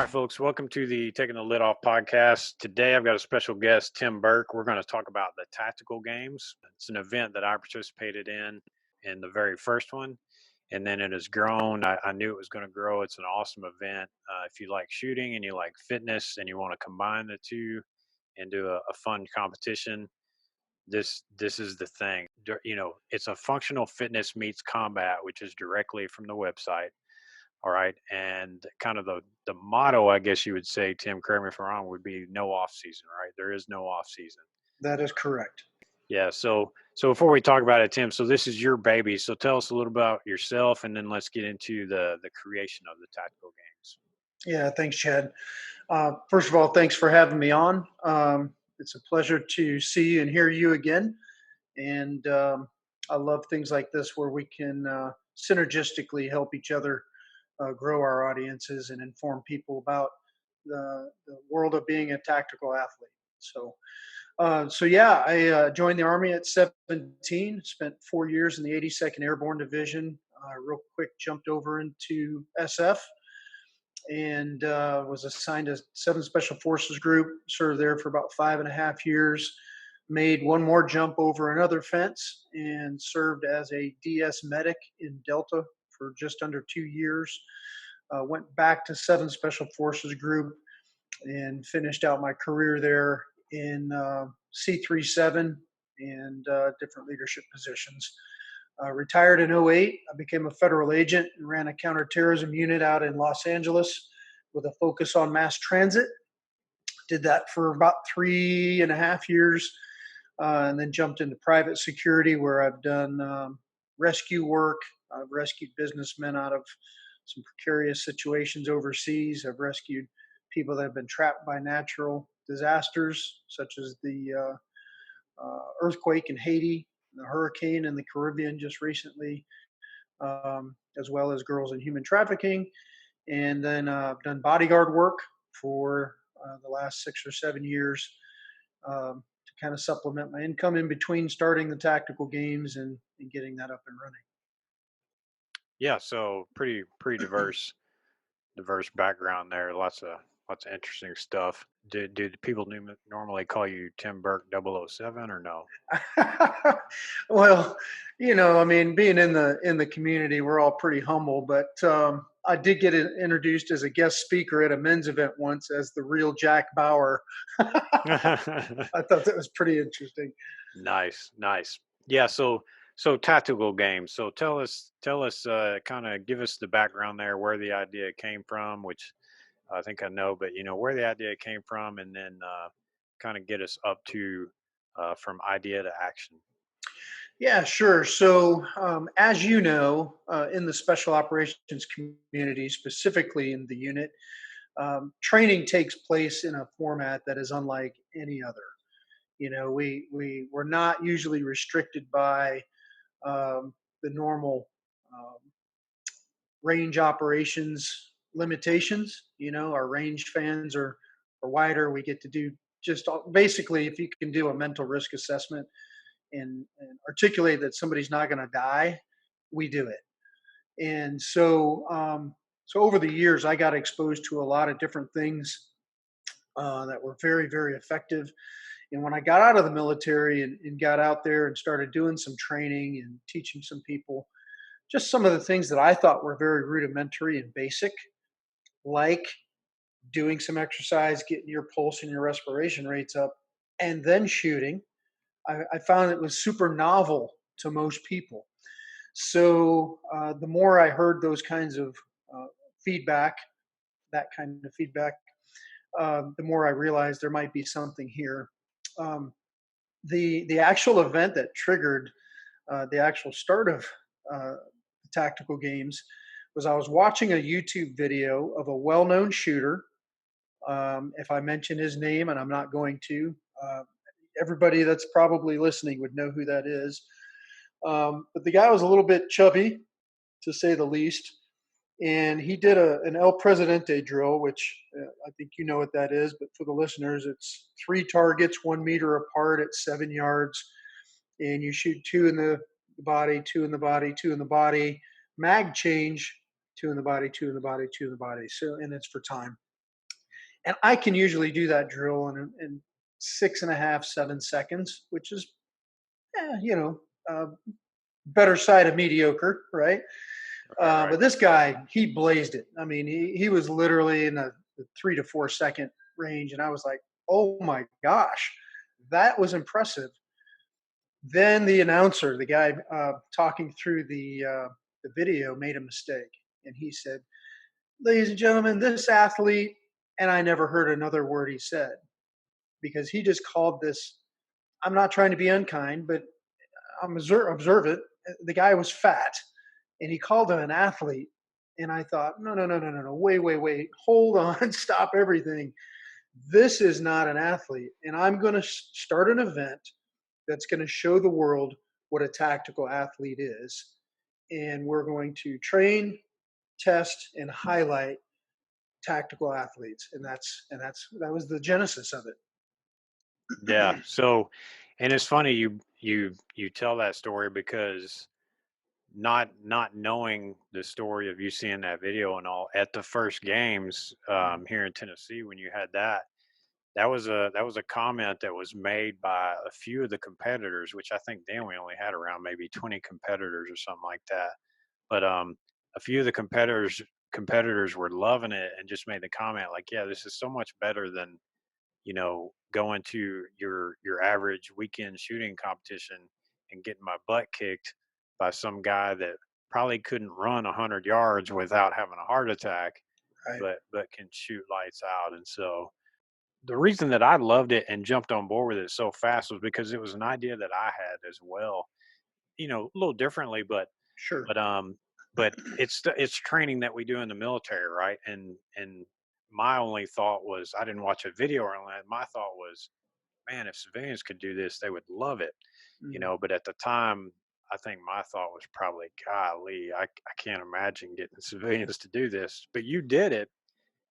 folks. Welcome to the Taking the Lid Off podcast. Today, I've got a special guest, Tim Burke. We're going to talk about the tactical games. It's an event that I participated in the very first one, and then it has grown. I knew it was going to grow. It's an awesome event. If you like shooting and you like fitness and you want to combine the two and do a fun competition, this is the thing. It's a functional fitness meets combat, which is directly from the website. All right. And kind of the motto, I guess you would say, Tim, correct me if I'm wrong, would be no off season, right? There is no off season. That is correct. Yeah. So before we talk about it, Tim, so this is your baby. So tell us a little about yourself, and then let's get into the creation of the tactical games. Yeah, thanks, Chad. First of all, thanks for having me on. It's a pleasure to see and hear you again. And I love things like this where we can synergistically help each other grow our audiences and inform people about the world of being a tactical athlete. So I joined the Army at 17, spent 4 years in the 82nd Airborne Division, real quick jumped over into SF, and was assigned to 7th Special Forces Group, served there for about 5.5 years, made one more jump over another fence, and served as a DS medic in Delta for just under 2 years. Went back to 7th Special Forces Group and finished out my career there in C37 and different leadership positions. Retired in '08. I became a federal agent and ran a counterterrorism unit out in Los Angeles with a focus on mass transit. Did that for about 3.5 years, and then jumped into private security where I've done rescue work. I've rescued businessmen out of some precarious situations overseas. I've rescued people that have been trapped by natural disasters, such as the earthquake in Haiti, the hurricane in the Caribbean just recently, as well as girls in human trafficking. And then I've done bodyguard work for the last 6 or 7 years to kind of supplement my income in between starting the tactical games and getting that up and running. Yeah. So pretty diverse background there. Lots of interesting stuff. Do the people normally call you Tim Burke 007 or no? Well, I mean, being in the community, we're all pretty humble, but I did get introduced as a guest speaker at a men's event once as the real Jack Bauer. I thought that was pretty interesting. Nice. Yeah, so tactical games. So tell us kind of give us the background there, where the idea came from, which I think I know, but where the idea came from, and then kind of get us up to from idea to action. Yeah, sure. So, as you know, in the special operations community, specifically in the unit, training takes place in a format that is unlike any other. We're not usually restricted by the normal um, range operations limitations. Our range fans are wider. We get to do basically, if you can do a mental risk assessment and articulate that somebody's not going to die, we do it. And so over the years, I got exposed to a lot of different things that were very, very effective. And when I got out of the military and got out there and started doing some training and teaching some people, just some of the things that I thought were very rudimentary and basic, like doing some exercise, getting your pulse and your respiration rates up, and then shooting, I found it was super novel to most people. So the more I heard those kinds of uh, feedback, that kind of feedback, the more I realized there might be something here. Um, the actual event that triggered the actual start of the tactical games was I was watching a YouTube video of a well-known shooter. If I mention his name, and I'm not going to, everybody that's probably listening would know who that is. But the guy was a little bit chubby, to say the least. And he did an El Presidente drill, which I think you know what that is. But for the listeners, it's 3 targets, 1 meter apart at 7 yards. And you shoot 2 in the body, 2 in the body, 2 in the body, mag change, 2 in the body, 2 in the body, 2 in the body. So, and it's for time. And I can usually do that drill in 6.5, 7 seconds, which is, you know, better side of mediocre, right? Right, right. But this guy, he blazed it. I mean, he was literally in the 3 to 4 second range, and I was like, oh my gosh, that was impressive. Then the announcer, the guy talking through the video, made a mistake, and he said, "Ladies and gentlemen, this athlete," and I never heard another word he said because he just called this. I'm not trying to be unkind, but I'm observant. The guy was fat, and he called him an athlete. And I thought, no, no, no, no, no, no, wait, wait, wait, hold on, stop everything. This is not an athlete, and I'm going to start an event that's going to show the world what a tactical athlete is, and we're going to train, test, and highlight tactical athletes, and that was the genesis of Yeah. it. So, and it's funny you tell that story because not knowing the story of you seeing that video and all at the first games here in Tennessee when you had that, that was a comment that was made by a few of the competitors, which I think then we only had around maybe 20 competitors or something like that. But a few of the competitors were loving it and just made the comment like, yeah, this is so much better than going to your average weekend shooting competition and getting my butt kicked by some guy that probably couldn't run 100 yards without having a heart attack, Right. but can shoot lights out. And so the reason that I loved it and jumped on board with it so fast was because it was an idea that I had as well. A little differently, Sure. but but it's training that we do in the military, right? And my only thought was I didn't watch a video or anything. My thought was, man, if civilians could do this, they would love it, Mhm. But at the time, I think my thought was probably, golly, I can't imagine getting civilians to do this. But you did it,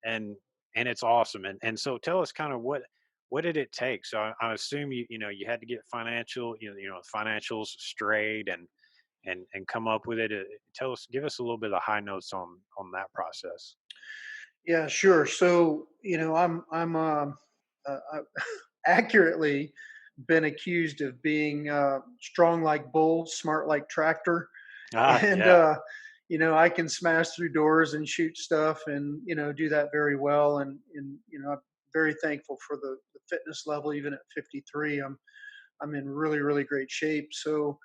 and it's awesome. And so tell us kind of what did it take? So I assume you had to get financials straight and come up with it. Give us a little bit of high notes on that process. Yeah, sure. So, uh, accurately been accused of being strong like bull, smart like tractor, Ah, and yeah. I can smash through doors and shoot stuff, and do that very well. And I'm very thankful for the fitness level. Even at 53, I'm in really really great shape. So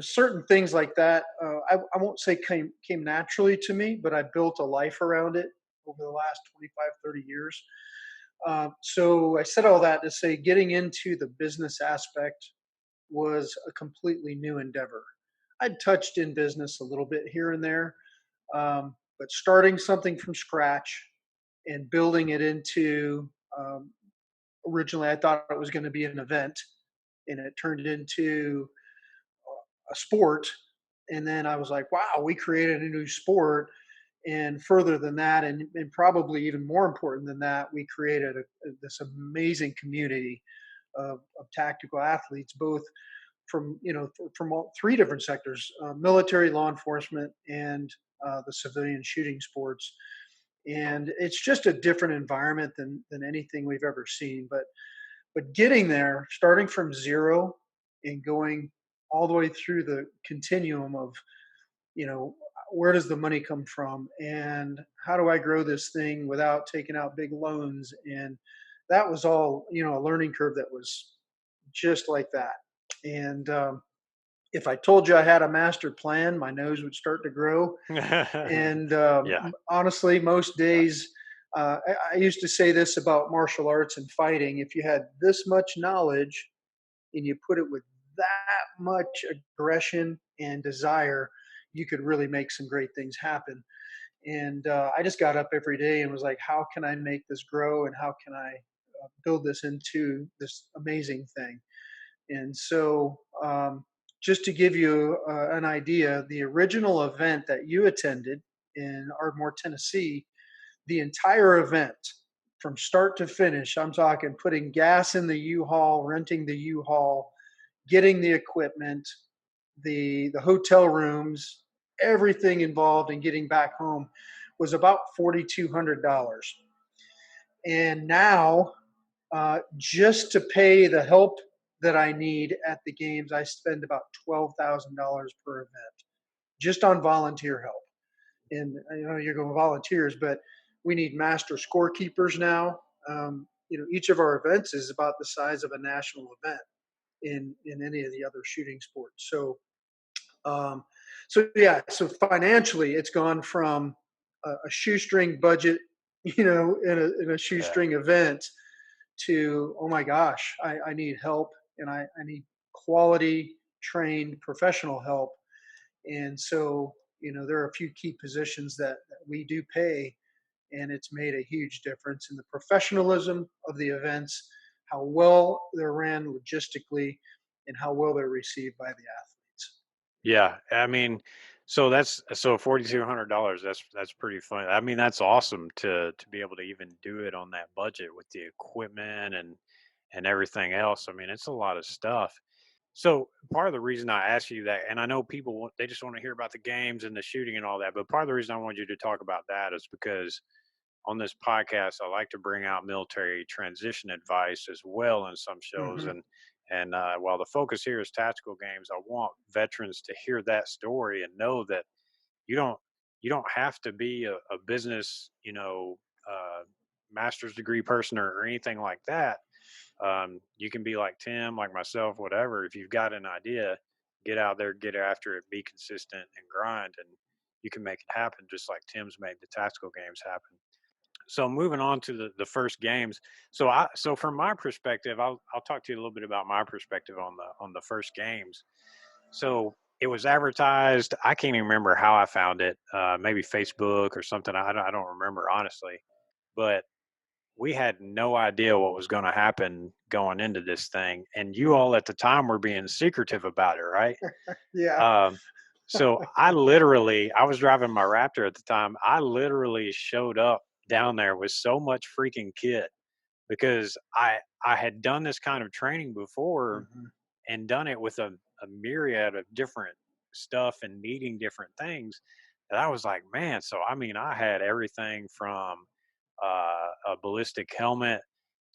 certain things like that, I won't say came naturally to me, but I built a life around it over the last 25, 30 years. So I said all that to say getting into the business aspect was a completely new endeavor. I'd touched in business a little bit here and there, but starting something from scratch and building it into, originally I thought it was going to be an event, and it turned into a sport. And then I was like, wow, we created a new sport. And further than that, and probably even more important than that, we created this amazing community of tactical athletes, both from all three different sectors: military, law enforcement, and the civilian shooting sports. And it's just a different environment than anything we've ever seen. But getting there, starting from zero and going all the way through the continuum of, you know, where does the money come from and how do I grow this thing without taking out big loans? And that was all, a learning curve that was just like that. And if I told you I had a master plan, my nose would start to grow. And Yeah, honestly, most yeah. days, I used to say this about martial arts and fighting: if you had this much knowledge and you put it with that much aggression and desire, you could really make some great things happen. And I just got up every day and was like, how can I make this grow, and how can I build this into this amazing thing? And so, just to give you an idea, the original event that you attended in Ardmore, Tennessee, the entire event from start to finish, I'm talking putting gas in the U-Haul, renting the U-Haul, getting the equipment, the hotel rooms, everything involved in getting back home, was about $4,200. And now, just to pay the help that I need at the games, I spend about $12,000 per event just on volunteer help. And you're going volunteers, but we need master scorekeepers now. Each of our events is about the size of a national event in any of the other shooting sports. Um, so financially, it's gone from a shoestring budget, in a Yeah. shoestring event, to, oh my gosh, I need help, and I need quality trained professional help. And so, there are a few key positions that we do pay, and it's made a huge difference in the professionalism of the events, how well they're ran logistically, and how well they're received by the athletes. Yeah, I mean, so $4,200. That's pretty fun. I mean, that's awesome to be able to even do it on that budget with the equipment and everything else. I mean, it's a lot of stuff. So part of the reason I asked you that, and I know people they just want to hear about the games and the shooting and all that, but part of the reason I wanted you to talk about that is because on this podcast, I like to bring out military transition advice as well in some shows. Hmm. And while the focus here is tactical games, I want veterans to hear that story and know that you don't you don't have to be a business, master's degree person or anything like that. You can be like Tim, like myself, whatever. If you've got an idea, get out there, get after it, be consistent, and grind, and you can make it happen. Just like Tim's made the tactical games happen. So moving on to the first games. So from my perspective, I'll talk to you a little bit about my perspective on the first games. So it was advertised. I can't even remember how I found it. Maybe Facebook or something. I don't remember honestly, but we had no idea what was going to happen going into this thing, and you all at the time were being secretive about it, right? Yeah. Um, so I was driving my Raptor at the time. I literally showed up down there with so much freaking kit because I had done this kind of training before Hmm. and done it with a myriad of different stuff and needing different things that I was like, man. So I mean, I had everything from a ballistic helmet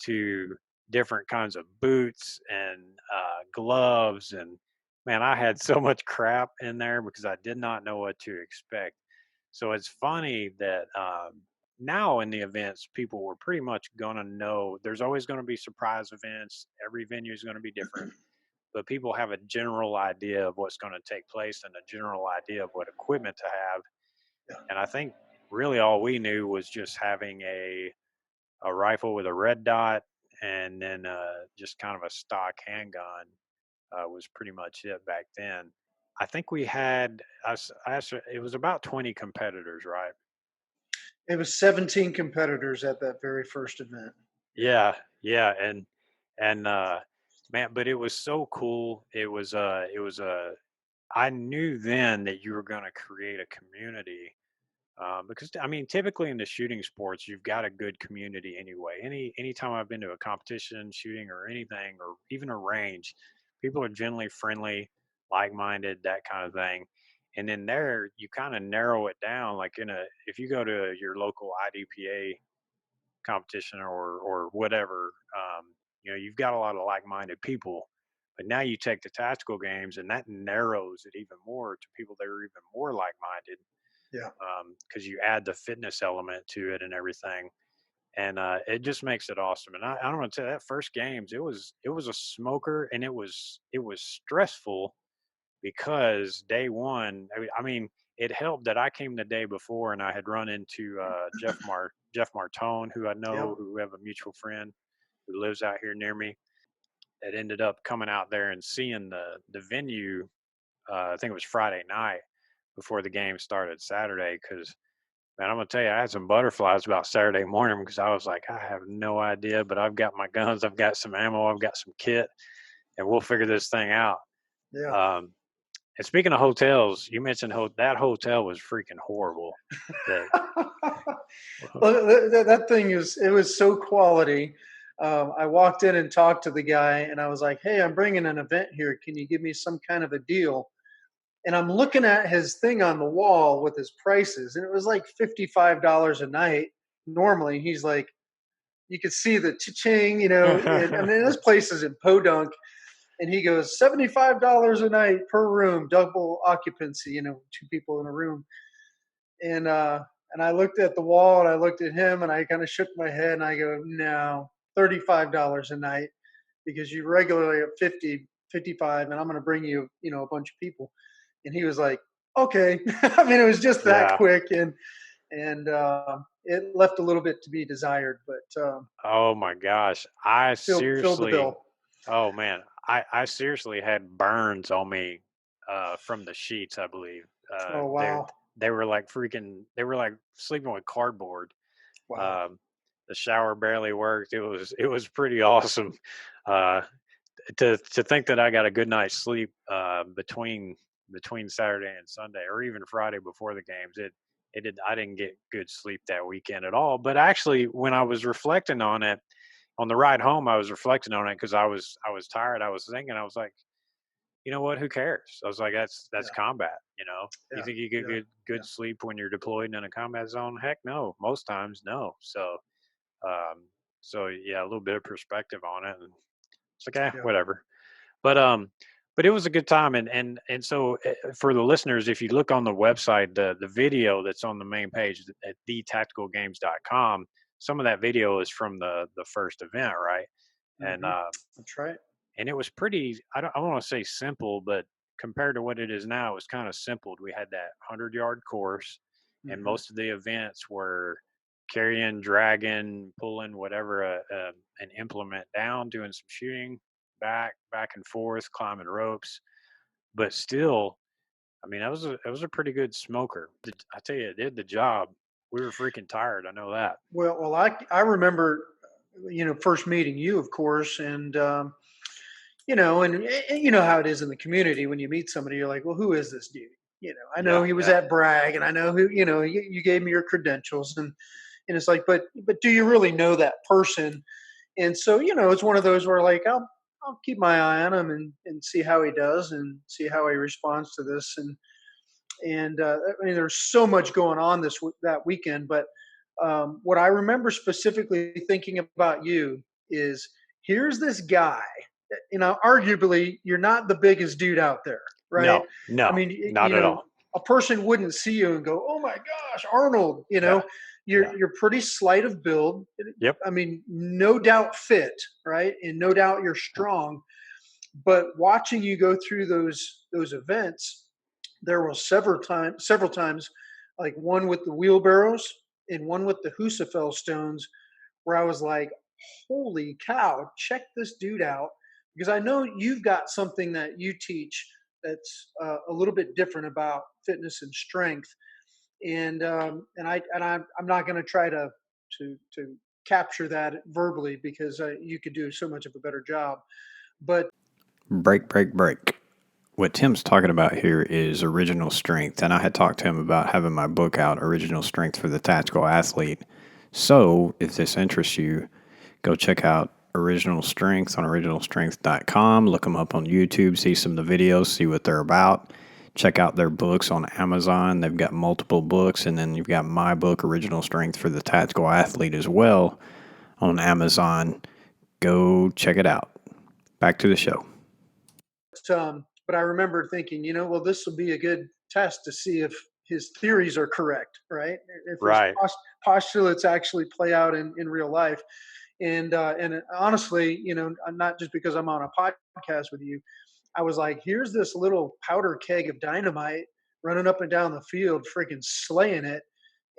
to different kinds of boots and gloves, and man, I had so much crap in there because I did not know what to expect. So it's funny that now in the events, people were pretty much going to know there's always going to be surprise events. Every venue is going to be different, but people have a general idea of what's going to take place and a general idea of what equipment to have. Yeah. And I think really all we knew was just having a rifle with a red dot and then just kind of a stock handgun was pretty much it back then. I think we had it was about 20 competitors, right? It was 17 competitors at that very first event. Yeah, yeah, and man, but it was so cool. It was I knew then that you were going to create a community because I mean, typically in the shooting sports, you've got a good community anyway. Anytime I've been to a competition, shooting or anything, or even a range, people are generally friendly, like-minded, that kind of thing. And then there, you kind of narrow it down. Like if you go to your local IDPA competition or whatever, you've got a lot of like-minded people. But now you take the tactical games, and that narrows it even more to people that are even more like-minded Yeah. because you add the fitness element to it and everything, and it just makes it awesome. And I don't want to tell you, that first games, it was a smoker, and it was stressful because day one, I mean, it helped that I came the day before and I had run into Jeff Martone, who I Yep. know, who we have a mutual friend who lives out here near me, that ended up coming out there and seeing the venue. I think it was Friday night before the game started Saturday because man, I'm gonna tell you, I had some butterflies about Saturday morning because I was like, I have no idea, but I've got my guns, I've got some ammo, I've got some kit, and we'll figure this thing out. Yeah. Um, and speaking of hotels, you mentioned that hotel was freaking horrible. That Well, that thing is, it was so quality. I walked in and talked to the guy, and I was like, "Hey, I'm bringing an event here. Can you give me some kind of a deal?" And I'm looking at his thing on the wall with his prices, and it was like $55 a night normally. He's like, you could see the cha-ching, and then this place is in Podunk, and he goes $75 a night per room, double occupancy, two people in a room, and I looked at the wall and I looked at him and I kind of shook my head and I go, no, $35 a night because you regularly at 50, 55, and I'm going to bring you, a bunch of people. And he was like, okay. I mean, it was just that Yeah. quick, and it left a little bit to be desired, but Oh my gosh. I filled the seriously, bill. oh man, I seriously had burns on me from the sheets, I believe. Oh They wow, they were like they were like sleeping with cardboard. wow, Um, the shower barely worked. It was pretty awesome. Uh, to think that I got a good night's sleep between Saturday and Sunday, or even Friday before the games. It did. I didn't get good sleep that weekend at all. But actually, when I was reflecting on it on the ride home, I was reflecting on it because I was tired. I was thinking, I was like, you know what? Who cares? I was like, that's yeah, combat. You yeah, think you get yeah, good yeah, sleep when you're deployed in a combat zone? Heck, no. Most times, no. Um, so yeah, a little bit of perspective on it, and it's like, yeah. whatever. But but it was a good time, and so for the listeners, if you look on the website, the video that's on the main page at thetacticalgames.com, some of that video is from the first event, right? And Hmm. That's right. and it was pretty. I don't want to say simple, but compared to what it is now, it was kind of simple. We had that 100-yard course, and Hmm. most of the events were carrying, dragging, pulling whatever an implement down, doing some shooting, back and forth, climbing ropes. But still, I mean, that was a pretty good smoker. I tell you, it did the job. We were freaking tired. I know that. Well, I remember, first meeting you, of course, and and you know how it is in the community when you meet somebody, you're like, well, who is this dude? I know Yeah, he was yeah, at Bragg, and I know who, you gave me your credentials, and it's like, but do you really know that person? And so, it's one of those where like I'll keep my eye on him and see how he does and see how he responds to this, and I mean, there's so much going on that weekend, but what I remember specifically thinking about you is here's this guy. Arguably, you're not the biggest dude out there, right? no, I no, mean, not at all. a person wouldn't see you and go, "Oh my gosh, Arnold!" Yeah, yeah, You're pretty slight of build. yep. I mean, no doubt fit, right? And no doubt you're strong. But watching you go through those events, there were several times, like one with the wheelbarrows and one with the Husafel stones, where I was like, "Holy cow! Check this dude out!" Because I know you've got something that you teach that's a little bit different about fitness and strength, and I'm not going to try to capture that verbally because you could do so much of a better job, but Break, break, break. What Tim's talking about here is original strength, and I had talked to him about having my book out, Original Strength for the Tactical Athlete. So, if this interests you, go check out Original Strength on originalstrength.com. Look them up on YouTube, see some of the videos, see what they're about. Check out their books on Amazon. They've got multiple books, and then you've got my book, Original Strength for the Tactical Athlete, as well on Amazon. Go check it out. Back to the show. but I remember thinking, well, this will be a good test to see if his theories are correct, right? If his Right. postulates actually play out in real life. And honestly, not just because I'm on a podcast with you, I was like, here's this little powder keg of dynamite running up and down the field, freaking slaying it.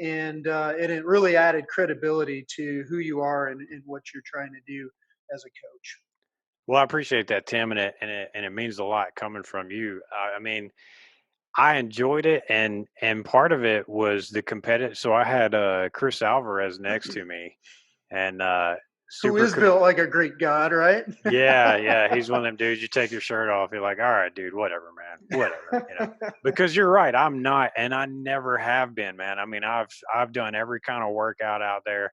And it really added credibility to who you are and what you're trying to do as a coach. Well, I appreciate that, Tim, and it means a lot coming from you. I mean, I enjoyed it, and part of it was the competitive. So I had Chris Alvarez next to me, and Who super. is built like a Greek god, right? Yeah, yeah, he's one of them dudes. You take your shirt off, you're like, all right, dude, whatever, man, whatever. Because you're right, I'm not, and I never have been, man. I mean, I've done every kind of workout out there.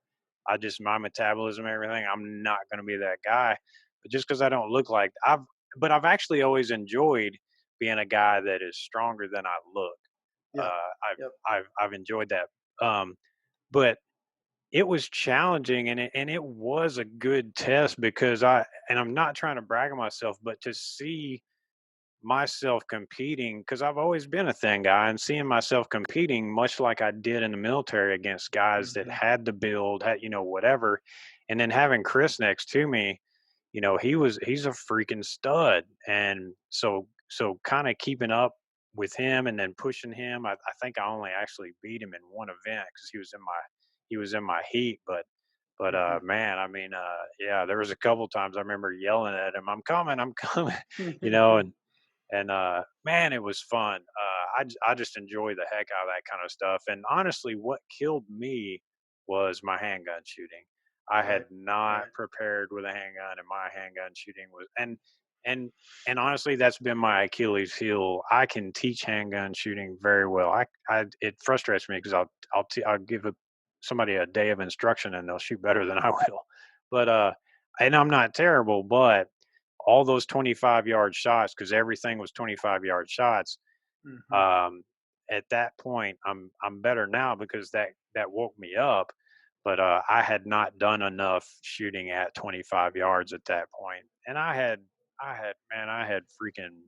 My metabolism, everything. I'm not going to be that guy, but just because I don't look like I've actually always enjoyed being a guy that is stronger than I look. Yeah. I've Yep. I've enjoyed that. Um, but it was challenging, and it was a good test because I'm not trying to brag on myself, but to see myself competing, because I've always been a thin guy, and seeing myself competing much like I did in the military against guys that Hmm. had the build, had, whatever, and then having Chris next to me, he's a freaking stud. And so kind of keeping up with him and then pushing him. I think I only actually beat him in one event because he was in my heat. But Hmm. man, I mean, yeah, there was a couple times I remember yelling at him, I'm coming, you know, and man, it was fun. I just enjoy the heck out of that kind of stuff. And honestly, what killed me was my handgun shooting. I had Right, not right. prepared with a handgun, and my handgun shooting was and and honestly, that's been my Achilles heel. I can teach handgun shooting very well. I it frustrates me because I'll give somebody a day of instruction and they'll shoot better than I will. But and I'm not terrible, but all those 25-yard shots, because everything was 25-yard shots. Hmm. Um, at that point, I'm better now because that woke me up. But I had not done enough shooting at 25 yards at that point, and I had freaking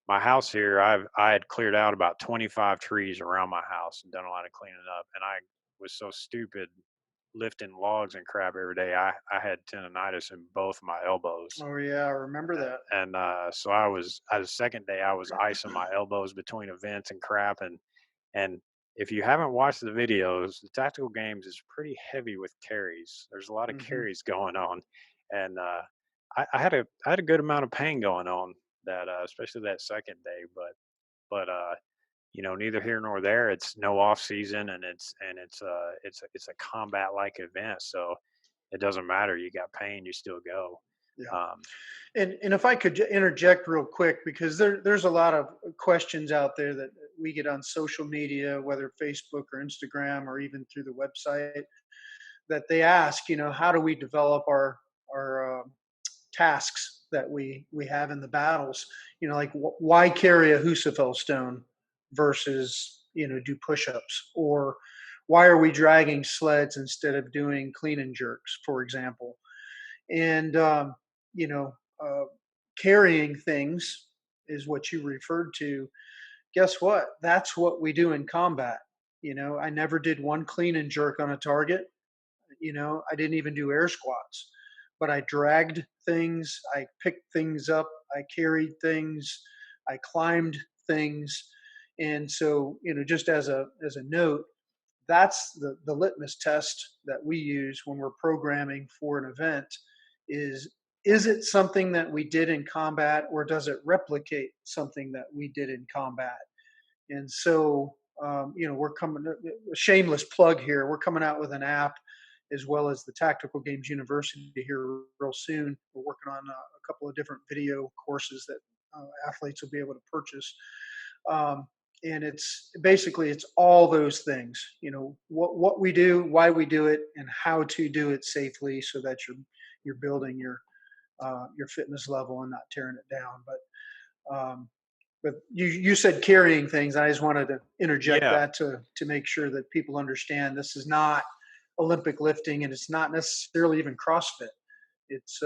my house here. I had cleared out about 25 trees around my house and done a lot of cleaning up, and I was so stupid lifting logs and crap every day. I had tendonitis in both my elbows, Oh yeah, I remember that. and so the second day I was icing my elbows between events and crap, and if you haven't watched the videos, the tactical games is pretty heavy with carries. There's a lot of Hmm. carries going on, and I had a good amount of pain going on that especially that second day, but neither here nor there. It's no off season, and it's a combat like event, so it doesn't matter. You got pain, you still go. Yeah. Um, And if I could interject real quick, because there's a lot of questions out there that we get on social media, whether Facebook or Instagram or even through the website, that they ask, how do we develop our tasks that we have in the battles? Like why carry a Husafel stone versus do push-ups, or why are we dragging sleds instead of doing clean and jerks, for example? And you know uh, carrying things is what you referred to. Guess what? That's what we do in combat. I never did one clean and jerk on a target. I didn't even do air squats, but I dragged things, I picked things up, I carried things, I climbed things. And so, just as a note, that's the litmus test that we use when we're programming for an event. Is it something that we did in combat, or does it replicate something that we did in combat? And so, we're coming, a shameless plug here, we're coming out with an app as well as the Tactical Games University here real soon. We're working on a couple of different video courses that athletes will be able to purchase. Um, and it's all those things, what we do, why we do it, and how to do it safely so that you're building your fitness level and not tearing it down. But you said carrying things. I just wanted to interject yeah, that to make sure that people understand this is not Olympic lifting, and it's not necessarily even CrossFit. It's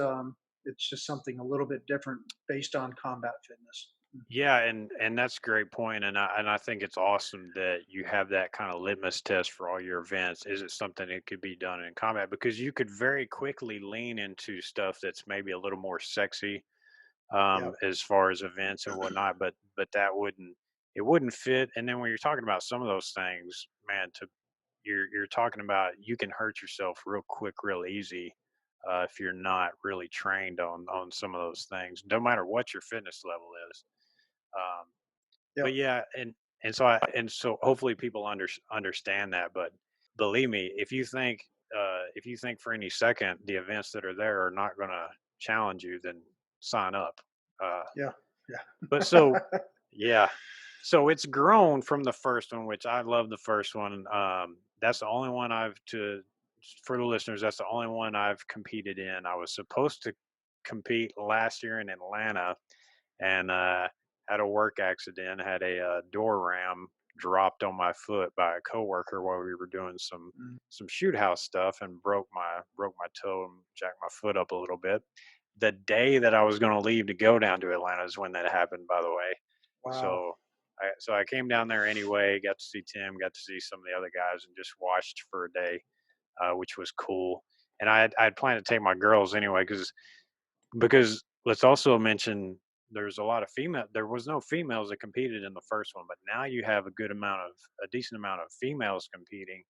it's just something a little bit different based on combat fitness. yeah, and that's a great point, and I think it's awesome that you have that kind of litmus test for all your events. Is it something that could be done in combat? Because you could very quickly lean into stuff that's maybe a little more sexy, Yep. as far as events and whatnot, but it wouldn't fit. And then when you're talking about some of those things, man, you're talking about you can hurt yourself real quick, real easy, if you're not really trained on some of those things, no matter what your fitness level is. Um, Yep. but yeah, and so hopefully people understand that. But believe me, if you think for any second the events that are there are not going to challenge you, then sign up. Uh, Yeah. but Yeah. so yeah, so it's grown from the first one, which I love the first one. That's the only one for the listeners. That's the only one I've competed in. I was supposed to compete last year in Atlanta, and had a work accident, had a door ram dropped on my foot by a coworker while we were doing Mm. some shoot house stuff and broke my toe and jacked my foot up a little bit. The day that I was going to leave to go down to Atlanta is when that happened, by the way. Wow. So I came down there anyway, got to see Tim, got to see some of the other guys, and just watched for a day, which was cool. And I had planned to take my girls anyway because let's also mention there's a lot of female. There was no females that competed in the first one, but now you have a decent amount of females competing,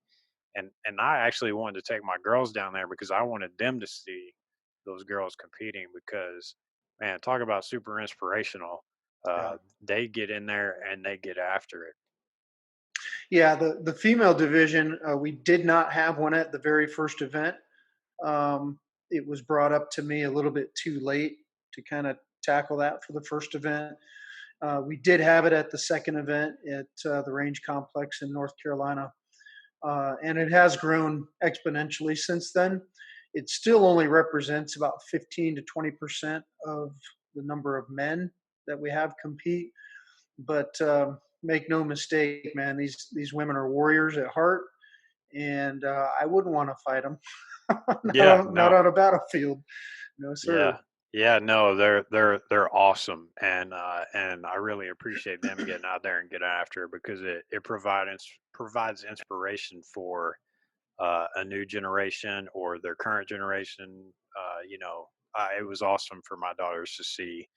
and I actually wanted to take my girls down there because I wanted them to see those girls competing because, man, talk about super inspirational. Yeah. They get in there and they get after it. Yeah. The female division, we did not have one at the very first event. It was brought up to me a little bit too late to kind of tackle that for the first event. We did have it at the second event at the Range Complex in North Carolina, and it has grown exponentially since then. It still only represents about 15 to 20% of the number of men that we have compete. But make no mistake, man, these women are warriors at heart, and I wouldn't want to fight them. Yeah, Not no, on a battlefield. No, yeah, sir. yeah, no, they're awesome, and I really appreciate them getting out there and get after it because it provides inspiration for a new generation or their current generation. It was awesome for my daughters to see,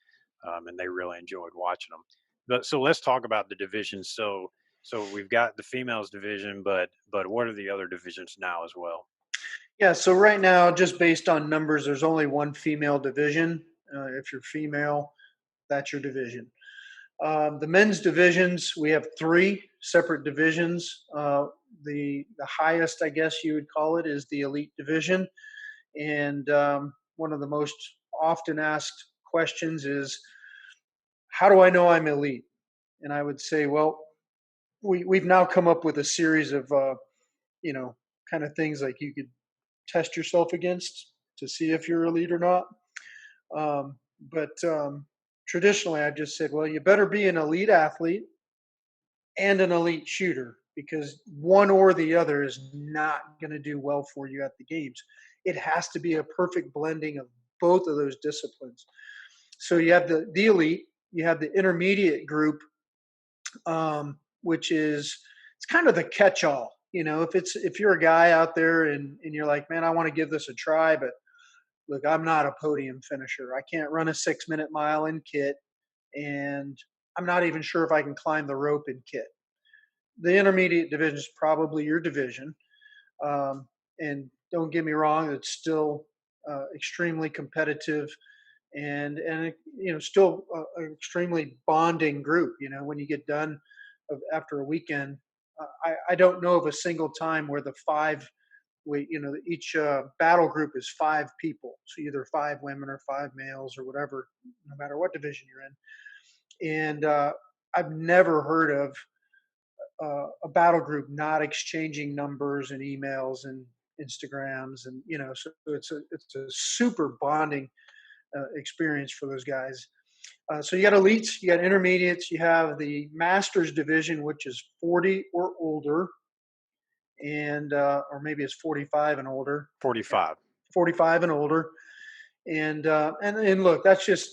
and they really enjoyed watching them. But so let's talk about the divisions. So we've got the females division, but what are the other divisions now as well? Yeah, so right now, just based on numbers, there's only one female division. If you're female, that's your division. The men's divisions, we have three separate divisions. The highest, I guess you would call it, is the elite division. And one of the most often asked questions is, how do I know I'm elite? And I would say, well, we've now come up with a series of, you know, kind of things like you could test yourself against to see if you're elite or not. But traditionally, I just said, well, you better be an elite athlete and an elite shooter because one or the other is not going to do well for you at the games. It has to be a perfect blending of both of those disciplines. So you have the elite, you have the intermediate group, which is it's kind of the catch-all. You know, if you're a guy out there and you're like, man, I want to give this a try, but look, I'm not a podium finisher. I can't run a 6 minute mile in kit, and I'm not even sure if I can climb the rope in kit. The intermediate division is probably your division. And don't get me wrong, it's still extremely competitive and still an extremely bonding group. You know, when you get done after a weekend, I don't know of a single time where the five each battle group is five people, so either five women or five males or whatever, no matter what division you're in. And I've never heard of a battle group not exchanging numbers and emails and Instagrams, and so it's a super bonding experience for those guys. So you got elites, you got intermediates, you have the masters division, which is 40 or older, and or maybe it's 45 and older. Yeah, 45. 45 and older, and look, that's just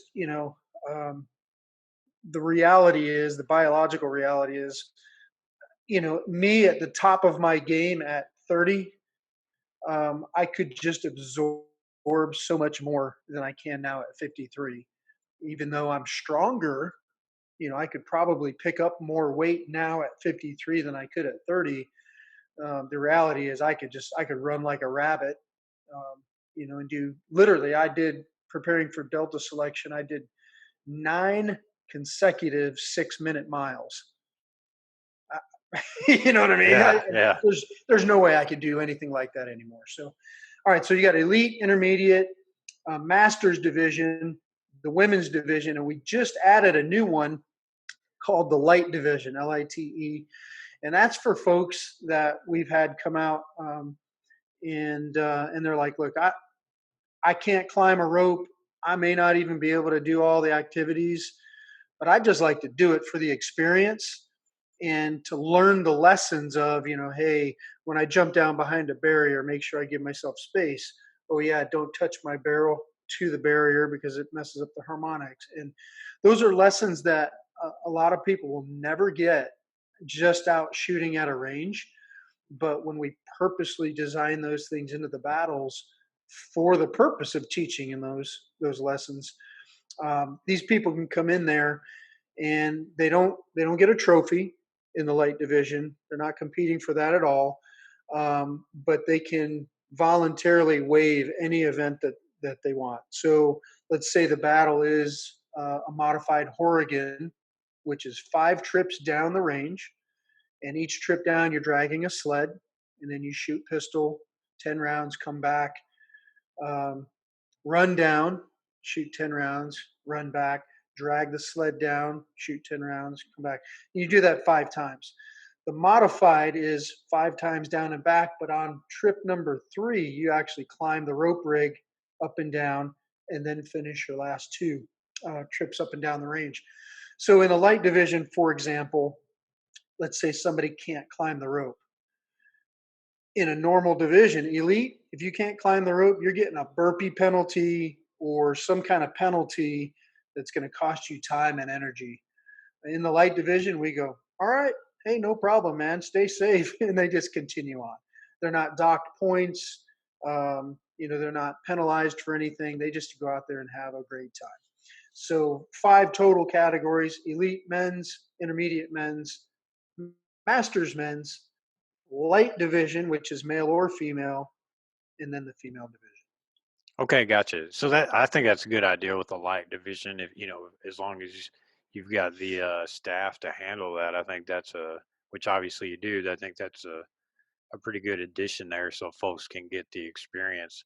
um, the reality is the biological reality is me at the top of my game at 30, I could just absorb so much more than I can now at 53. Even though I'm stronger, I could probably pick up more weight now at 53 than I could at 30. The reality is I could run like a rabbit, and do literally, I did preparing for Delta selection. I did 9 consecutive 6 minute miles. You know what I mean? Yeah, yeah. There's no way I could do anything like that anymore. So, all right. So you got elite, intermediate, masters division, the women's division, and we just added a new one called the light division, LITE, and that's for folks that we've had come out, and they're like, look, I can't climb a rope. I may not even be able to do all the activities, but I just like to do it for the experience. and to learn the lessons of, hey, when I jump down behind a barrier, make sure I give myself space. Oh yeah, don't touch my barrel to the barrier because it messes up the harmonics. And those are lessons that a lot of people will never get just out shooting at a range. But when we purposely design those things into the battles for the purpose of teaching in those lessons, these people can come in there and they don't get a trophy in the light division. They're not competing for that at all, but they can voluntarily waive any event that they want. So let's say the battle is a modified Horrigan, which is 5 trips down the range, and each trip down you're dragging a sled, and then you shoot pistol 10 rounds, come back, um, run down, shoot 10 rounds, run back, drag the sled down, shoot 10 rounds, come back. You do that 5 times. The modified is 5 times down and back, but on trip number 3, you actually climb the rope rig up and down and then finish your last 2 trips up and down the range. So in a light division, for example, let's say somebody can't climb the rope. In a normal division, elite, if you can't climb the rope, you're getting a burpee penalty or some kind of penalty that's going to cost you time and energy. In the light division, we go, all right, hey, no problem, man, stay safe. And they just continue on. They're not docked points. They're not penalized for anything. They just go out there and have a great time. So 5 total categories: elite men's, intermediate men's, masters men's, light division, which is male or female, and then the female division. Okay, gotcha. So that I think that's a good idea with the light division. If as long as you've got the staff to handle that, I think that's which obviously you do. I think that's a pretty good addition there, so folks can get the experience.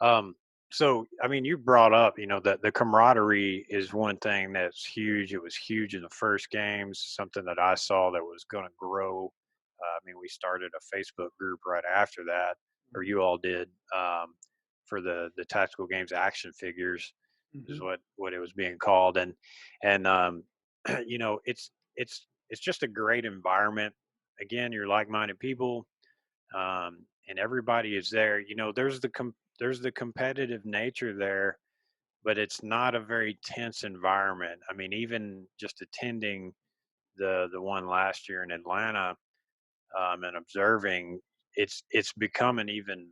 Um, so I mean, you brought up, that the camaraderie is one thing that's huge. It was huge in the first games, something that I saw that was going to grow. I mean, we started a Facebook group right after that, or you all did, for the tactical games action figures is Mm-hmm. what it was being called, and it's just a great environment. Again, you're like-minded people, and everybody is there. There's the competitive nature there, but it's not a very tense environment. I mean, even just attending the one last year in Atlanta, and observing, it's become an even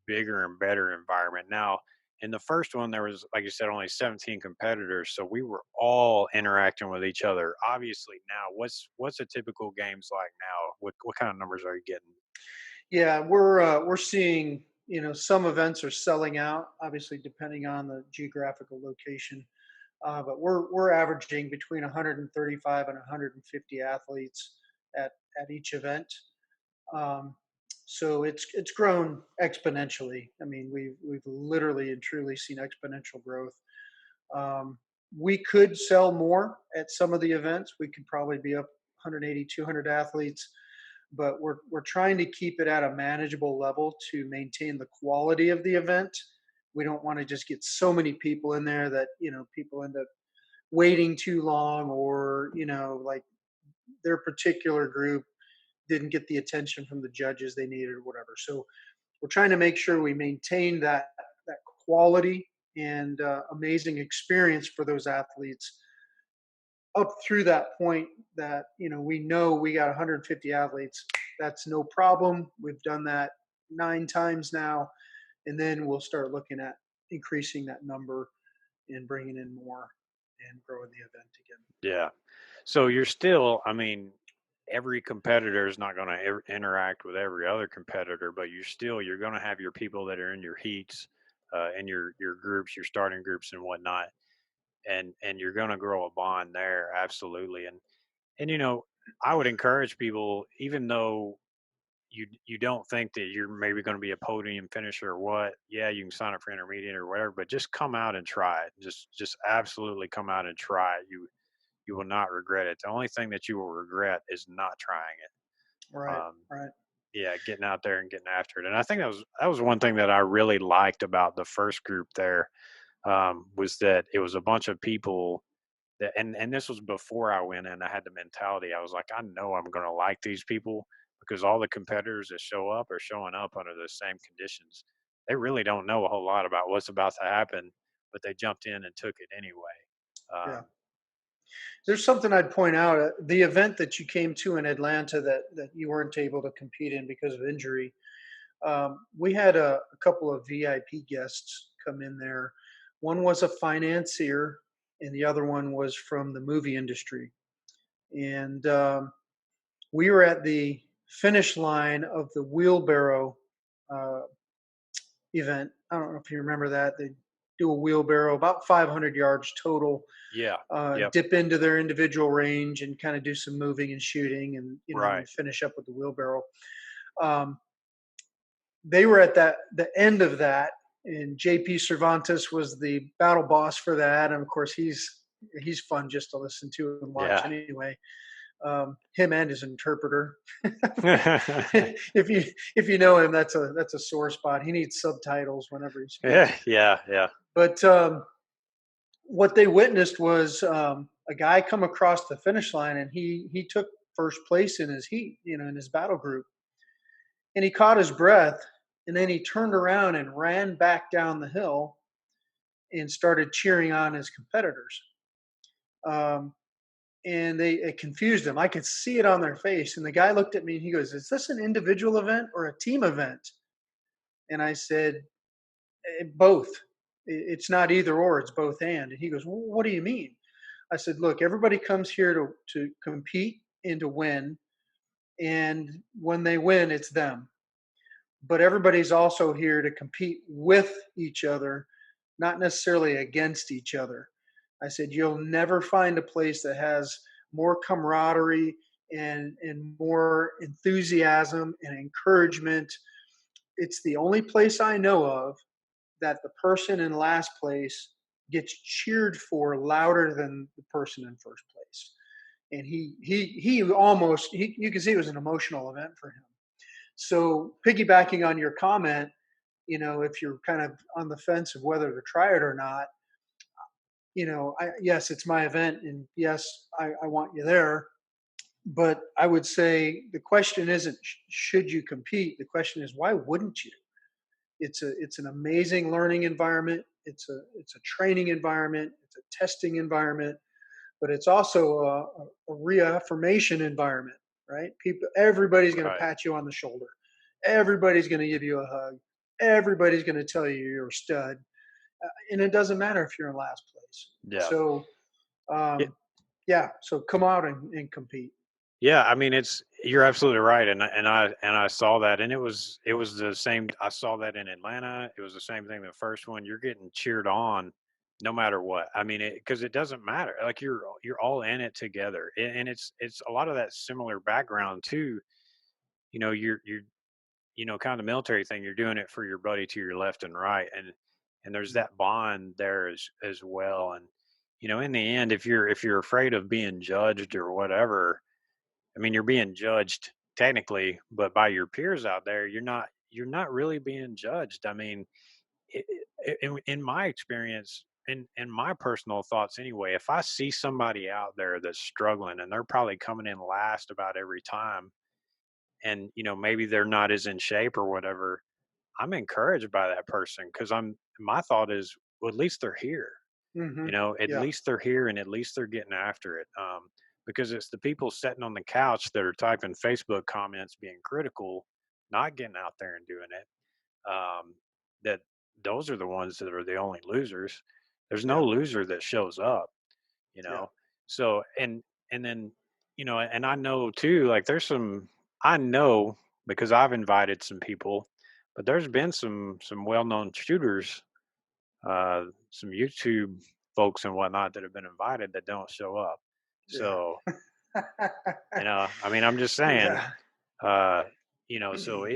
bigger and better environment now. In the first one, there was, like you said, only 17 competitors, so we were all interacting with each other. Obviously, now what's a typical games like now? What kind of numbers are you getting? Yeah, we're seeing, some events are selling out, obviously depending on the geographical location, but we're averaging between 135 and 150 athletes at each event. Um, so it's grown exponentially. I mean, we've literally and truly seen exponential growth. Um, we could sell more at some of the events. We could probably be up 180, 200 athletes, but we're trying to keep it at a manageable level to maintain the quality of the event. We don't want to just get so many people in there that people end up waiting too long, or like their particular group didn't get the attention from the judges they needed or whatever. So we're trying to make sure we maintain that quality and amazing experience for those athletes up through that point that we know we got 150 athletes. That's no problem. We've done that 9 times now, and then we'll start looking at increasing that number and bringing in more and growing the event again. Yeah. So you're still, I mean, every competitor is not going to interact with every other competitor, but you're going to have your people that are in your heats, and your groups, your starting groups and whatnot, and you're going to grow a bond there, absolutely. And I would encourage people, even though you don't think that you're maybe going to be a podium finisher or what, yeah, you can sign up for intermediate or whatever, but just come out and try it. Just absolutely come out and try it. You will not regret it. The only thing that you will regret is not trying it. Right, Um, right. yeah, getting out there and getting after it. And I think that was one thing that I really liked about the first group there, was that it was a bunch of people and this was before I went in. I had the mentality. I was like, I know I'm going to like these people because all the competitors that show up are showing up under the same conditions. They really don't know a whole lot about what's about to happen, but they jumped in and took it anyway. Yeah. Um, There's something I'd point out. The event that you came to in Atlanta that you weren't able to compete in because of injury, we had a couple of VIP guests come in there. One was a financier, and the other one was from the movie industry. And we were at the finish line of the wheelbarrow uh, event. I don't know if you remember that. They do a wheelbarrow about 500 yards total, yeah. Yep. dip into their individual range and kind of do some moving and shooting, and then Right. finish up with the wheelbarrow. Um, they were at the end of that, and JP Cervantes was the battle boss for that, and of course he's fun just to listen to and watch Yeah. anyway. Him and his interpreter. If you know him, that's a sore spot. He needs subtitles whenever he speaks. Yeah. Yeah. Yeah. But what they witnessed was a guy come across the finish line, and he took first place in his heat, in his battle group, and he caught his breath, and then he turned around and ran back down the hill and started cheering on his competitors. Um, and it confused them. I could see it on their face. And the guy looked at me and he goes, "Is this an individual event or a team event?" And I said, Both. It's not either or, it's both and." And he goes, "Well, what do you mean?" I said, "Look, everybody comes here to compete and to win. And when they win, it's them. But everybody's also here to compete with each other, not necessarily against each other." I said, "You'll never find a place that has more camaraderie and more enthusiasm and encouragement. It's the only place I know of that the person in last place gets cheered for louder than the person in first place." And he almost you can see it was an emotional event for him. So piggybacking on your comment, if you're kind of on the fence of whether to try it or not, yes, it's my event, and yes, I want you there. But I would say the question isn't should you compete. The question is, why wouldn't you? It's an amazing learning environment. It's a training environment. It's a testing environment, but it's also a reaffirmation environment, right? Everybody's going to Right. pat you on the shoulder. Everybody's going to give you a hug. Everybody's going to tell you you're a stud, and it doesn't matter if you're in last place. Yeah. So, Yeah. yeah. So come out and compete. Yeah, I mean, you're absolutely right, and I saw that, and it was the same. I saw that in Atlanta. It was the same thing. The first one, you're getting cheered on, no matter what. I mean, because it doesn't matter. Like you're all in it together, and it's a lot of that similar background too. You're kind of the military thing. You're doing it for your buddy to your left and right, and there's that bond there as well. And in the end, if you're afraid of being judged or whatever, I mean, you're being judged technically, but by your peers out there, you're not really being judged. I mean, in my experience, in my personal thoughts anyway, if I see somebody out there that's struggling and they're probably coming in last about every time, and maybe they're not as in shape or whatever, I'm encouraged by that person because my thought is, well, at least they're here. Hmm. At Yeah. least they're here and at least they're getting after it. Because it's the people sitting on the couch that are typing Facebook comments being critical, not getting out there and doing it. That those are the ones that are the only losers. There's no Yeah. loser that shows up, you Yeah. know. So and then and I know too, like I know because I've invited some people, but there's been some well-known shooters, some YouTube folks and whatnot that have been invited that don't show up. Yeah. So, I mean, I'm just saying, Yeah. uh, so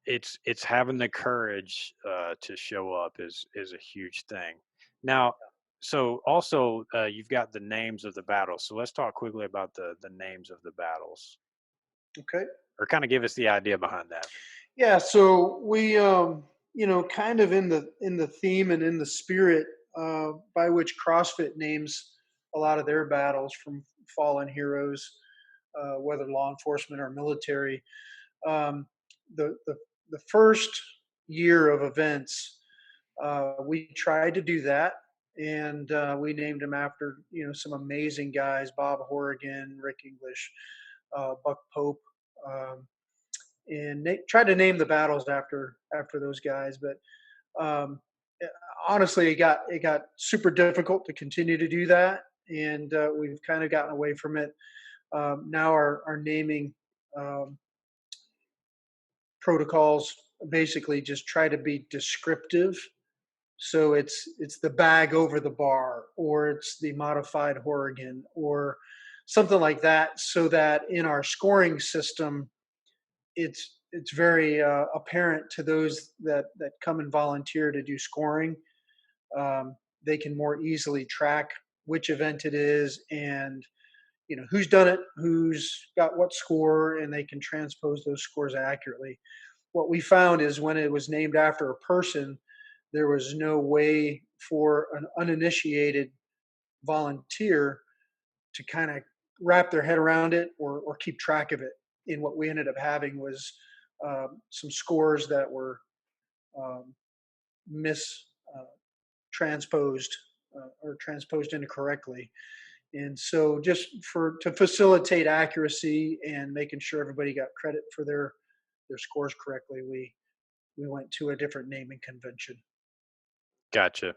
it's having the courage to show up is a huge thing. Now, so also you've got the names of the battles. So let's talk quickly about the names of the battles, Okay. or kind of give us the idea behind that. Yeah, so we kind of in the theme and in the spirit by which CrossFit names a lot of their battles from fallen heroes, whether law enforcement or military. Um, the first year of events, we tried to do that, and we named them after some amazing guys: Bob Horrigan, Rick English, Buck Pope, and tried to name the battles after those guys. But um, eh, honestly, it got super difficult to continue to do that, and we've kind of gotten away from it. Now our naming um, protocols basically just try to be descriptive. So it's the bag over the bar, or it's the modified Horrigan, or something like that, so that in our scoring system, it's very apparent to those that come and volunteer to do scoring. They can more easily track which event it is, and who's done it, who's got what score, and they can transpose those scores accurately. What we found is when it was named after a person, there was no way for an uninitiated volunteer to kind of wrap their head around it, or keep track of it. And what we ended up having was some scores that were um, mis uh, transposed, or transposed incorrectly. And so, just for to facilitate accuracy and making sure everybody got credit for their scores correctly, we went to a different naming convention. Gotcha.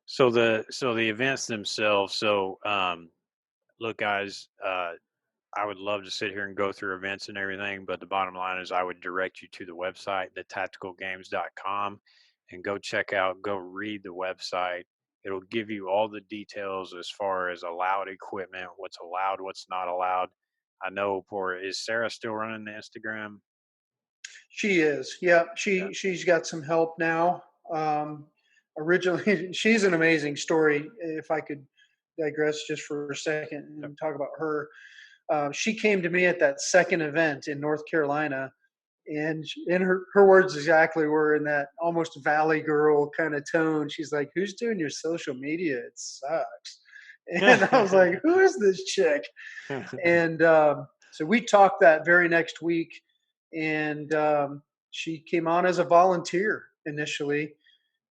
So the events themselves. Look, guys, I would love to sit here and go through events and everything, but the bottom line is I would direct you to the website, thetacticalgames.com, and go read the website. It'll give you all the details as far as allowed equipment, what's allowed, what's not allowed. I know is Sarah still running the Instagram? She is, yeah. Yeah. She's got some help now. Um, Originally, she's an amazing story. If I could digress just for a second Yep. and talk about her, she came to me at that second event in North Carolina, and in her words exactly were in that almost valley girl kind of tone. She's like, "Who's doing your social media? It sucks." And I was like, "Who is this chick?" And so we talked that very next week, and she came on as a volunteer initially.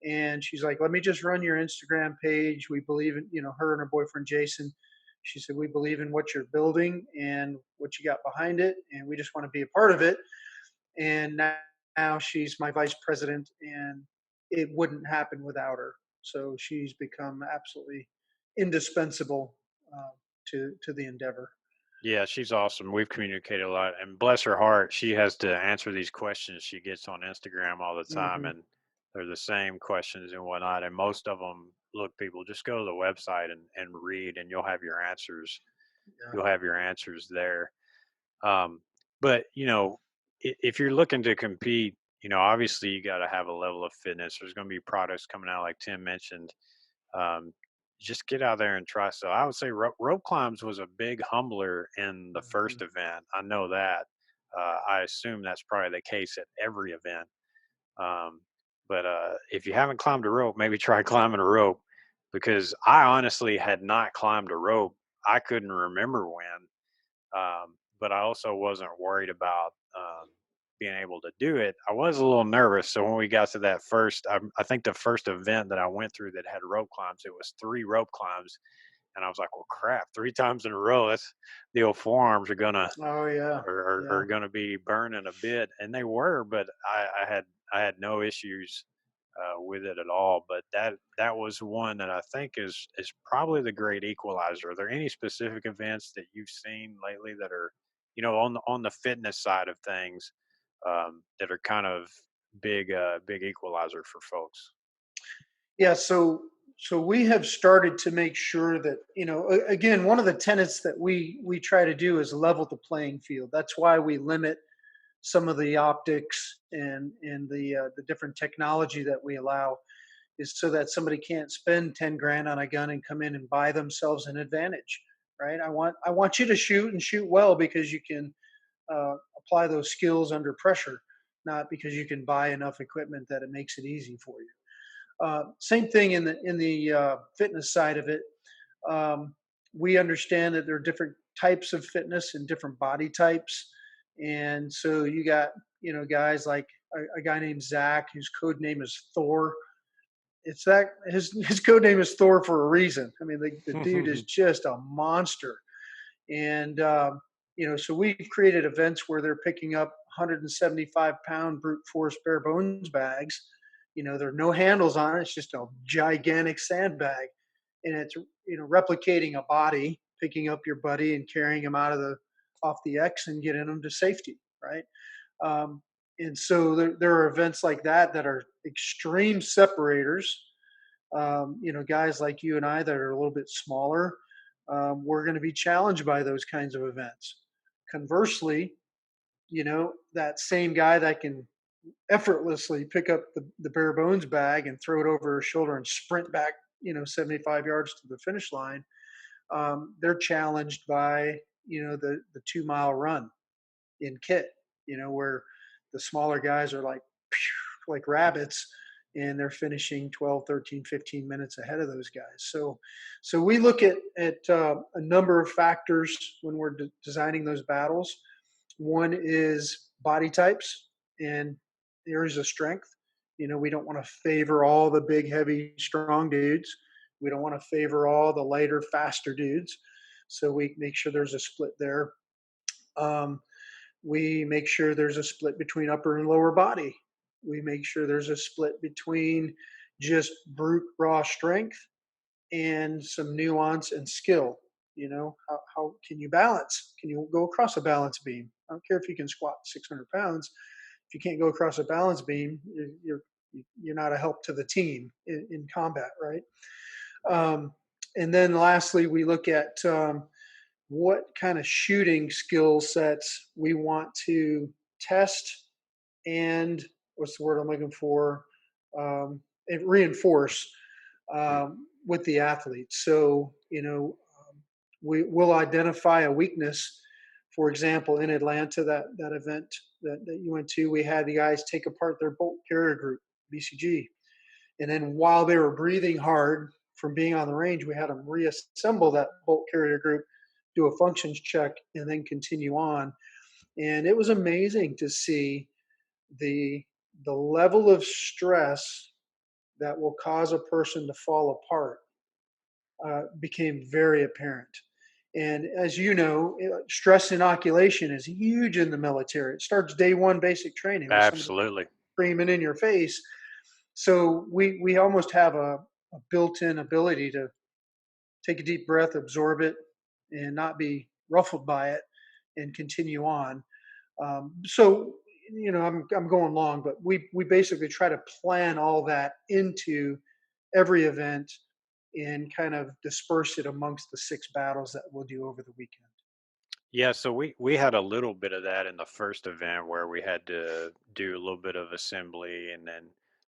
And she's like, "Let me just run your Instagram page. We believe in, her and her boyfriend Jason." She said, "We believe in what you're building and what you got behind it, and we just want to be a part of it." And now she's my vice president, and it wouldn't happen without her. So she's become absolutely indispensable to the endeavor. Yeah, she's awesome. We've communicated a lot, and bless her heart, she has to answer these questions she gets on Instagram all the time, Hmm. and they're the same questions and whatnot. And most of them, look, people, just go to the website and read, and you'll have your answers. Yeah. You'll have your answers there. Um, but if you're looking to compete, obviously you got to have a level of fitness. There's going to be products coming out, like Tim mentioned. um, just get out there and try. So I would say rope climbs was a big humbler in the Mhm. first event. I know that. I assume that's probably the case at every event. Um, but if you haven't climbed a rope, maybe try climbing a rope, because I honestly had not climbed a rope. I couldn't remember when, but I also wasn't worried about being able to do it. I was a little nervous. So when we got to that I think the first event that I went through that had rope climbs, it was 3 rope climbs. And I was like, well, crap, 3 times in a row. The old forearms Oh yeah, are yeah. gonna be burning a bit, and they were, but I had no issues with it at all. But that was one that I think is probably the great equalizer. Are there any specific events that you've seen lately that are, on the fitness side of things, that are kind of big equalizer for folks? Yeah, so we have started to make sure that, again, one of the tenets that we try to do is level the playing field. That's why we limit some of the optics and the different technology that we allow, is so that somebody can't spend 10 grand on a gun and come in and buy themselves an advantage, right? I want you to shoot and shoot well because you can apply those skills under pressure, not because you can buy enough equipment that it makes it easy for you. Same thing in the fitness side of it. we understand that there are different types of fitness and different body types. And so you got, guys like a guy named Zach, whose code name is Thor. It's that his code name is Thor for a reason. I mean, the dude is just a monster. And, so we've created events where they're picking up 175-pound brute force bare bones bags. There are no handles on it. It's just a gigantic sandbag. And it's, replicating a body, picking up your buddy and carrying him off the X and getting them to safety. Right. And so there are events like that are extreme separators. Guys like you and I that are a little bit smaller, we're going to be challenged by those kinds of events. Conversely, that same guy that can effortlessly pick up the bare bones bag and throw it over his shoulder and sprint back, 75 yards to the finish line, they're challenged by, the 2 mile run in kit, where the smaller guys are like rabbits, and they're finishing 12, 13, 15 minutes ahead of those guys. So we look at a number of factors when we're designing those battles. One is body types and areas of strength. We don't want to favor all the big, heavy, strong dudes. We don't want to favor all the lighter, faster dudes. So we make sure there's a split there. We make sure there's a split between upper and lower body. We make sure there's a split between just brute raw strength and some nuance and skill. How can you balance? Can you go across a balance beam? I don't care if you can squat 600 pounds. If you can't go across a balance beam, you're not a help to the team in combat, right? And then lastly, we look at what kind of shooting skill sets we want to test and what's the word I'm looking for? And reinforce with the athletes. So, we will identify a weakness. For example, in Atlanta, that event that you went to, we had the guys take apart their bolt carrier group, BCG. And then while they were breathing hard from being on the range, we had them reassemble that bolt carrier group, do a functions check, and then continue on. And it was amazing to see the level of stress that will cause a person to fall apart became very apparent. And as you know, stress inoculation is huge in the military. It starts day one basic training with somebody Absolutely. screaming in your face. So we almost have a built-in ability to take a deep breath, absorb it, and not be ruffled by it, and continue on. So I'm going long, but we basically try to plan all that into every event and kind of disperse it amongst the 6 battles that we'll do over the weekend. Yeah, so we had a little bit of that in the first event where we had to do a little bit of assembly and then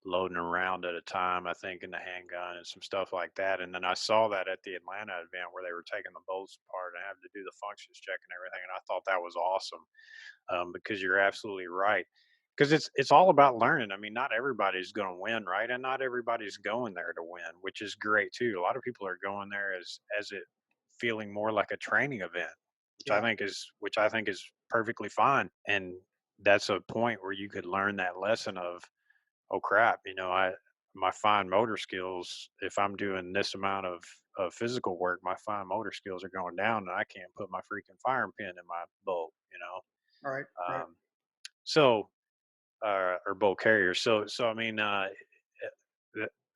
loading around at a time, I think, in the handgun and some stuff like that. And then I saw that at the Atlanta event where they were taking the bolts apart and having to do the functions check and everything. And I thought that was awesome, because you're absolutely right. Because it's all about learning. I mean, not everybody's going to win, right? And not everybody's going there to win, which is great too. A lot of people are going there as it feeling more like a training event, Yeah. which I think is perfectly fine. And that's a point where you could learn that lesson of, oh crap, I my fine motor skills, if I'm doing this amount of physical work, my fine motor skills are going down and I can't put my freaking firing pin in my bolt, All right. Right. So or bolt carrier. So I mean, the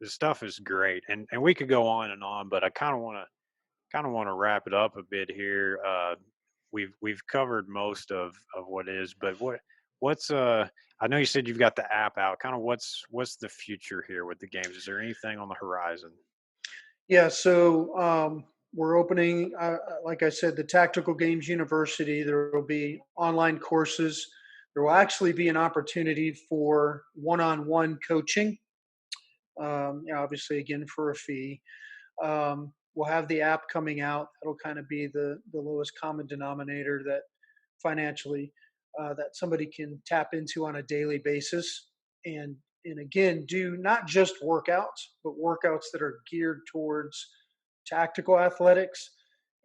stuff is great, and we could go on, but I kind of want to wrap it up a bit here. We've covered most of what is, but what's I know you said you've got the app out. Kind of what's the future here with the games? Is there anything on the horizon? Yeah. So we're opening, like I said, the Tactical Games University. There will be online courses. There will actually be an opportunity for one-on-one coaching. Obviously, again for a fee. We'll have the app coming out. That'll kind of be the lowest common denominator that financially that somebody can tap into on a daily basis, and again do not just workouts, but workouts that are geared towards tactical athletics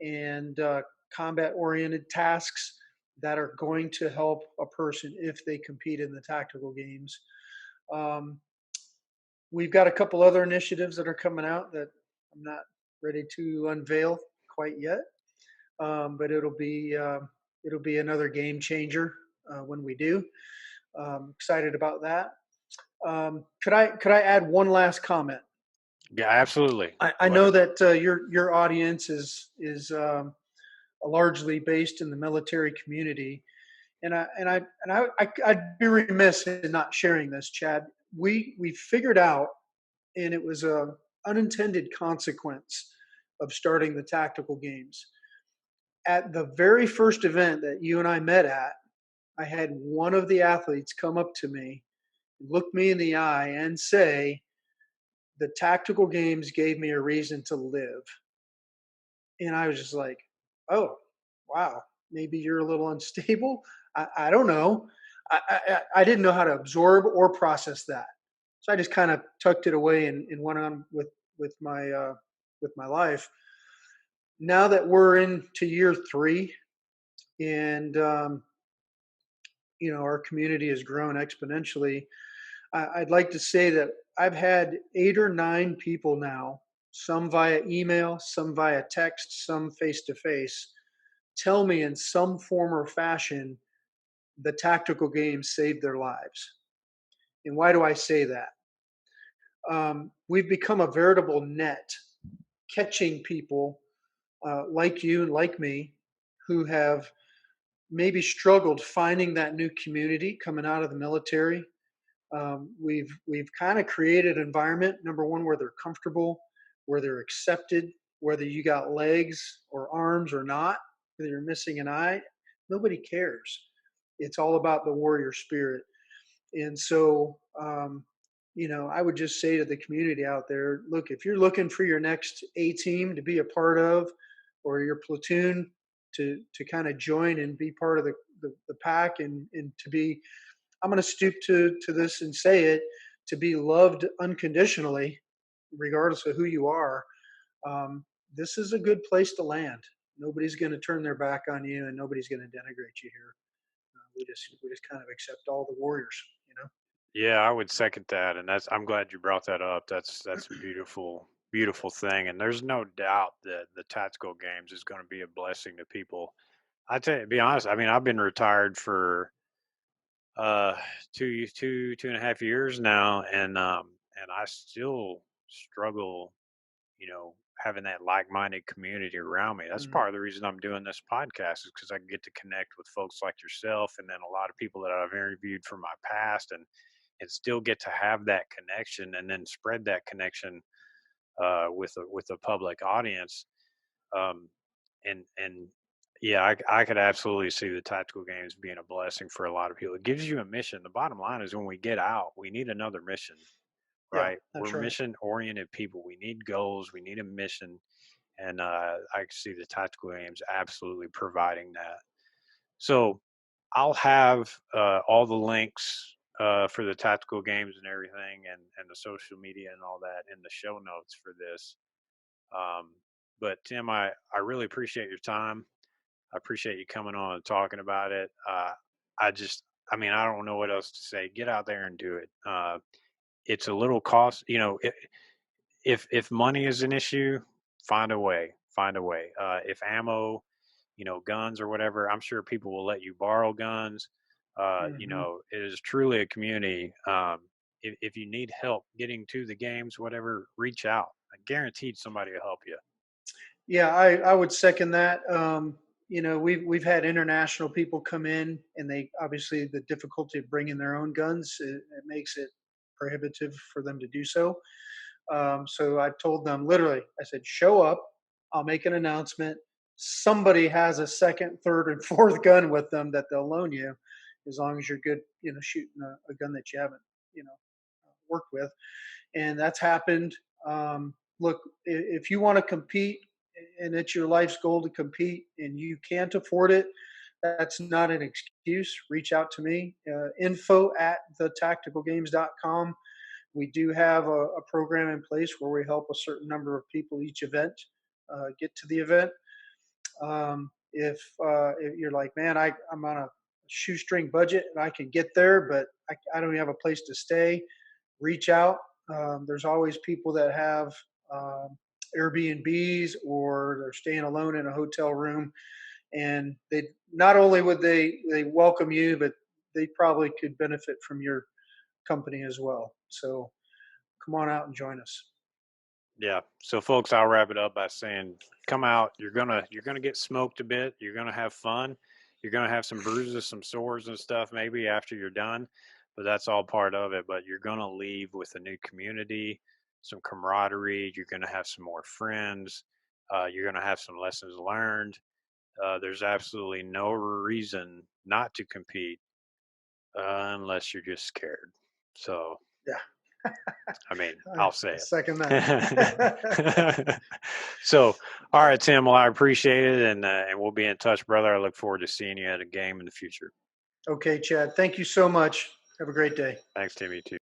and combat-oriented tasks that are going to help a person if they compete in the tactical games. Um, we've got a couple other initiatives that are coming out that I'm not ready to unveil quite yet, but it'll be another game changer when we do. Excited about that. Could I add one last comment? Yeah, absolutely. I Go know ahead. that your audience is largely based in the military community, I'd be remiss in not sharing this, Chad. We figured out, and it was a unintended consequence of starting the tactical games. At the very first event that you and I met at, I had one of the athletes come up to me, look me in the eye, and say, "The tactical games gave me a reason to live." And I was just like, "Oh, wow, maybe you're a little unstable. I don't know. I didn't know how to absorb or process that, so I just kind of tucked it away and went on with my life. Now that we're into year three, and our community has grown exponentially, I'd like to say that I've had 8 or 9 people now, some via email, some via text, some face to face, tell me in some form or fashion the tactical games saved their lives. And why do I say that? We've become a veritable net, catching people like you and like me who have maybe struggled finding that new community coming out of the military. We've kind of created an environment, number one, where they're comfortable, where they're accepted, whether you got legs or arms or not, whether you're missing an eye, nobody cares. It's all about the warrior spirit. And so, I would just say to the community out there, look, if you're looking for your next A team to be a part of, or your platoon to kind of join and be part of the pack, and to be, I'm going to stoop to this and say it, to be loved unconditionally, regardless of who you are. This is a good place to land. Nobody's going to turn their back on you, and nobody's going to denigrate you here. We just kind of accept all the warriors, you know. Yeah, I would second that, and I'm glad you brought that up. That's a beautiful, beautiful thing, and there's no doubt that the tactical games is going to be a blessing to people. I tell you, to be honest, I mean, I've been retired for uh 2.5 years now, and I still struggle, having that like-minded community around me. That's Mhm. part of the reason I'm doing this podcast, is because I get to connect with folks like yourself, and then a lot of people that I've interviewed from my past, and still get to have that connection, and then spread that connection with a public audience. Um, and yeah, I could absolutely see the tactical games being a blessing for a lot of people. It gives you a mission. The bottom line is, when we get out, we need another mission, Yeah, right? We're that's right. mission oriented people. We need goals. We need a mission, and I can see the tactical games absolutely providing that. So I'll have all the links for the tactical games and everything, and the social media and all that in the show notes for this. Um, but Tim, I really appreciate your time. I appreciate you coming on and talking about it. I just, I mean, I don't know what else to say. Get out there and do it. It's a little cost, if money is an issue, find a way. Find a way. If ammo, guns or whatever, I'm sure people will let you borrow guns. Hmm. It is truly a community. If you need help getting to the games, whatever, reach out. I guaranteed somebody will help you. Yeah, I would second that. We've had international people come in, and they obviously, the difficulty of bringing their own guns, it makes it prohibitive for them to do so. So I told them, literally, I said, show up. I'll make an announcement. Somebody has a second, third, and fourth gun with them that they'll loan you, as long as you're good, shooting a gun that you haven't, worked with. And that's happened. Look, if you want to compete, and it's your life's goal to compete, and you can't afford it, that's not an excuse. Reach out to me, info@thetacticalgames.com. We do have a program in place where we help a certain number of people each event get to the event. If you're like, man, I'm on a shoestring budget and I can get there, but I don't even have a place to stay, reach out. There's always people that have um, Airbnbs, or they're staying alone in a hotel room, and they not only would they welcome you, but they probably could benefit from your company as well. So come on out and join us. Yeah. So folks, I'll wrap it up by saying, come out. You're gonna get smoked a bit. You're gonna have fun. You're gonna have some bruises, some sores and stuff maybe after you're done, but that's all part of it. But you're gonna leave with a new community, some camaraderie. You're gonna have some more friends. You're gonna have some lessons learned. There's absolutely no reason not to compete unless you're just scared. So Yeah, I mean, I I'll say second that. it. So, all right, Tim. Well, I appreciate it, and we'll be in touch, brother. I look forward to seeing you at a game in the future. Okay, Chad. Thank you so much. Have a great day. Thanks, Tim. You too.